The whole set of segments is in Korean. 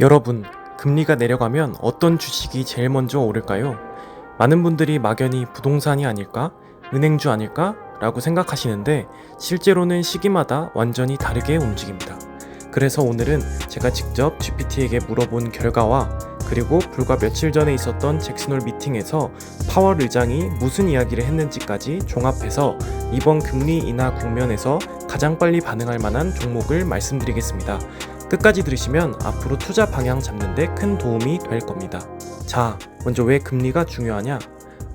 여러분, 금리가 내려가면 어떤 주식이 제일 먼저 오를까요? 많은 분들이 막연히 부동산이 아닐까? 은행주 아닐까? 라고 생각하시는데 실제로는 시기마다 완전히 다르게 움직입니다. 그래서 오늘은 제가 직접 GPT에게 물어본 결과와 그리고 불과 며칠 전에 있었던 잭슨홀 미팅에서 파월 의장이 무슨 이야기를 했는지까지 종합해서 이번 금리 인하 국면에서 가장 빨리 반응할 만한 종목을 말씀드리겠습니다. 끝까지 들으시면 앞으로 투자 방향 잡는 데 큰 도움이 될 겁니다. 자, 먼저 왜 금리가 중요하냐?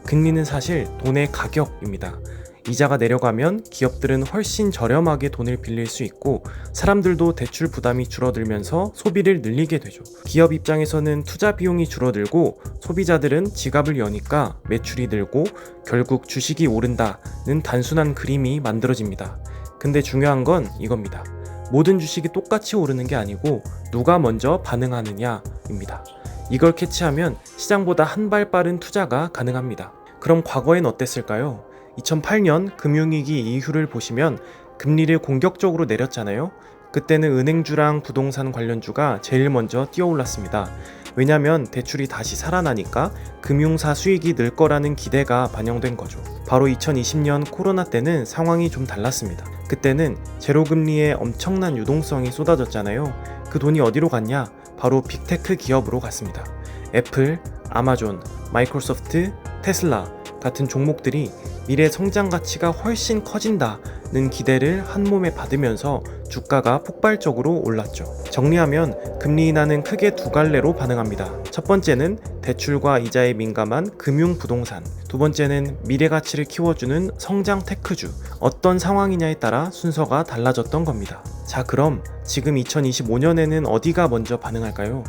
금리는 사실 돈의 가격입니다. 이자가 내려가면 기업들은 훨씬 저렴하게 돈을 빌릴 수 있고 사람들도 대출 부담이 줄어들면서 소비를 늘리게 되죠. 기업 입장에서는 투자 비용이 줄어들고 소비자들은 지갑을 여니까 매출이 늘고 결국 주식이 오른다는 단순한 그림이 만들어집니다. 근데 중요한 건 이겁니다. 모든 주식이 똑같이 오르는 게 아니고 누가 먼저 반응하느냐입니다. 이걸 캐치하면 시장보다 한 발 빠른 투자가 가능합니다. 그럼 과거엔 어땠을까요? 2008년 금융위기 이후를 보시면 금리를 공격적으로 내렸잖아요. 그때는 은행주랑 부동산 관련주가 제일 먼저 뛰어올랐습니다. 왜냐면 대출이 다시 살아나니까 금융사 수익이 늘 거라는 기대가 반영된 거죠. 바로 2020년 코로나 때는 상황이 좀 달랐습니다. 그때는 제로금리에 엄청난 유동성이 쏟아졌잖아요. 그 돈이 어디로 갔냐? 바로 빅테크 기업으로 갔습니다. 애플, 아마존, 마이크로소프트, 테슬라 같은 종목들이 미래 성장 가치가 훨씬 커진다는 기대를 한몸에 받으면서 주가가 폭발적으로 올랐죠. 정리하면 금리 인하는 크게 두 갈래로 반응합니다. 첫 번째는 대출과 이자에 민감한 금융 부동산, 두 번째는 미래 가치를 키워주는 성장 테크주. 어떤 상황이냐에 따라 순서가 달라졌던 겁니다. 자, 그럼 지금 2025년에는 어디가 먼저 반응할까요?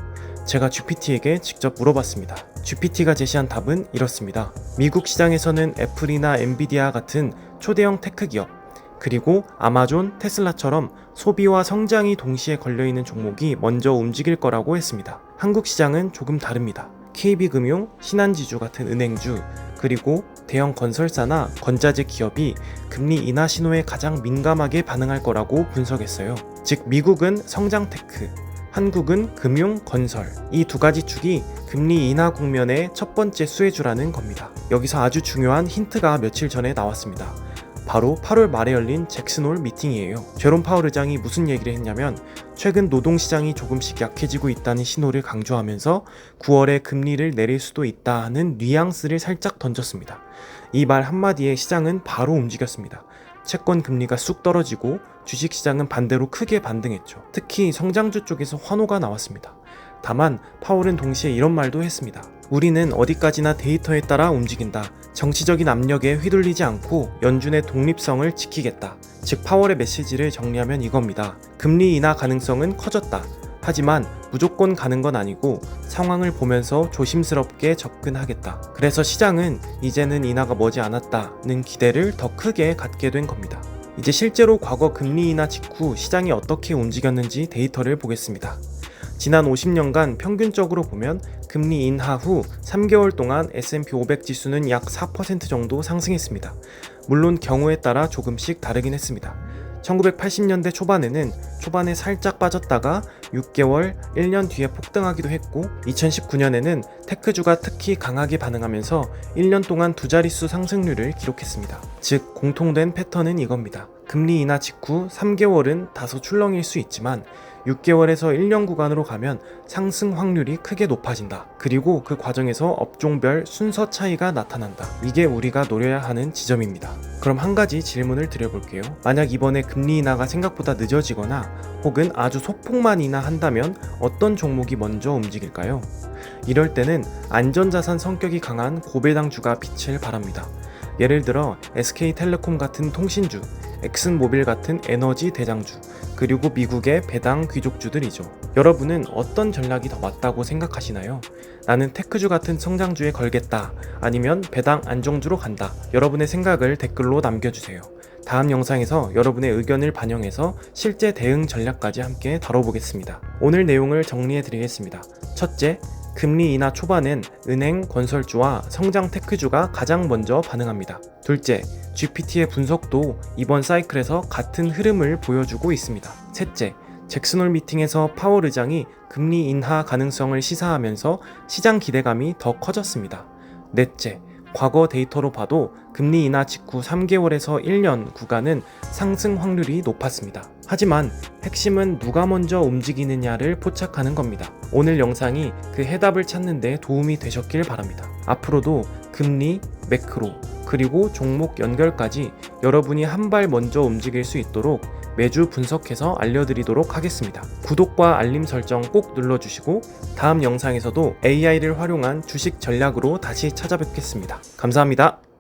제가 GPT에게 직접 물어봤습니다. GPT가 제시한 답은 이렇습니다. 미국 시장에서는 애플이나 엔비디아 같은 초대형 테크 기업, 그리고 아마존, 테슬라처럼 소비와 성장이 동시에 걸려있는 종목이 먼저 움직일 거라고 했습니다. 한국 시장은 조금 다릅니다. KB금융, 신한지주 같은 은행주, 그리고 대형 건설사나 건자재 기업이 금리 인하 신호에 가장 민감하게 반응할 거라고 분석했어요. 즉 미국은 성장 테크, 한국은 금융, 건설, 이 두 가지 축이 금리 인하 국면의 첫 번째 수혜주라는 겁니다. 여기서 아주 중요한 힌트가 며칠 전에 나왔습니다. 바로 8월 말에 열린 잭슨홀 미팅이에요. 제롬 파월 의장이 무슨 얘기를 했냐면 최근 노동시장이 조금씩 약해지고 있다는 신호를 강조하면서 9월에 금리를 내릴 수도 있다 하는 뉘앙스를 살짝 던졌습니다. 이 말 한마디에 시장은 바로 움직였습니다. 채권 금리가 쑥 떨어지고 주식시장은 반대로 크게 반등했죠. 특히 성장주 쪽에서 환호가 나왔습니다. 다만 파월은 동시에 이런 말도 했습니다. 우리는 어디까지나 데이터에 따라 움직인다. 정치적인 압력에 휘둘리지 않고 연준의 독립성을 지키겠다. 즉 파월의 메시지를 정리하면 이겁니다. 금리 인하 가능성은 커졌다. 하지만 무조건 가는 건 아니고 상황을 보면서 조심스럽게 접근하겠다. 그래서 시장은 이제는 인하가 머지 않았다는 기대를 더 크게 갖게 된 겁니다. 이제 실제로 과거 금리 인하 직후 시장이 어떻게 움직였는지 데이터를 보겠습니다. 지난 50년간 평균적으로 보면 금리 인하 후 3개월 동안 S&P 500 지수는 약 4% 정도 상승했습니다. 물론 경우에 따라 조금씩 다르긴 했습니다. 1980년대 초반에 살짝 빠졌다가 6개월, 1년 뒤에 폭등하기도 했고 2019년에는 테크주가 특히 강하게 반응하면서 1년 동안 두 자릿수 상승률을 기록했습니다. 즉 공통된 패턴은 이겁니다. 금리 인하 직후 3개월은 다소 출렁일 수 있지만 6개월에서 1년 구간으로 가면 상승 확률이 크게 높아진다. 그리고 그 과정에서 업종별 순서 차이가 나타난다. 이게 우리가 노려야 하는 지점입니다. 그럼 한 가지 질문을 드려볼게요. 만약 이번에 금리 인하가 생각보다 늦어지거나 혹은 아주 소폭만 인하한다면 어떤 종목이 먼저 움직일까요? 이럴 때는 안전자산 성격이 강한 고배당주가 빛을 발합니다. 예를 들어 SK텔레콤 같은 통신주, 엑슨모빌 같은 에너지 대장주, 그리고 미국의 배당 귀족주들이죠. 여러분은 어떤 전략이 더 맞다고 생각하시나요? 나는 테크주 같은 성장주에 걸겠다. 아니면 배당 안정주로 간다. 여러분의 생각을 댓글로 남겨주세요. 다음 영상에서 여러분의 의견을 반영해서 실제 대응 전략까지 함께 다뤄보겠습니다. 오늘 내용을 정리해드리겠습니다. 첫째, 금리 인하 초반엔 은행, 건설주와 성장 테크주가 가장 먼저 반응합니다. 둘째, GPT의 분석도 이번 사이클에서 같은 흐름을 보여주고 있습니다. 셋째, 잭슨홀 미팅에서 파월 의장이 금리 인하 가능성을 시사하면서 시장 기대감이 더 커졌습니다. 넷째, 과거 데이터로 봐도 금리 인하 직후 3개월에서 1년 구간은 상승 확률이 높았습니다. 하지만 핵심은 누가 먼저 움직이느냐를 포착하는 겁니다. 오늘 영상이 그 해답을 찾는 데 도움이 되셨길 바랍니다. 앞으로도 금리, 매크로, 그리고 종목 연결까지 여러분이 한 발 먼저 움직일 수 있도록 매주 분석해서 알려드리도록 하겠습니다. 구독과 알림 설정 꼭 눌러주시고 다음 영상에서도 AI를 활용한 주식 전략으로 다시 찾아뵙겠습니다. 감사합니다.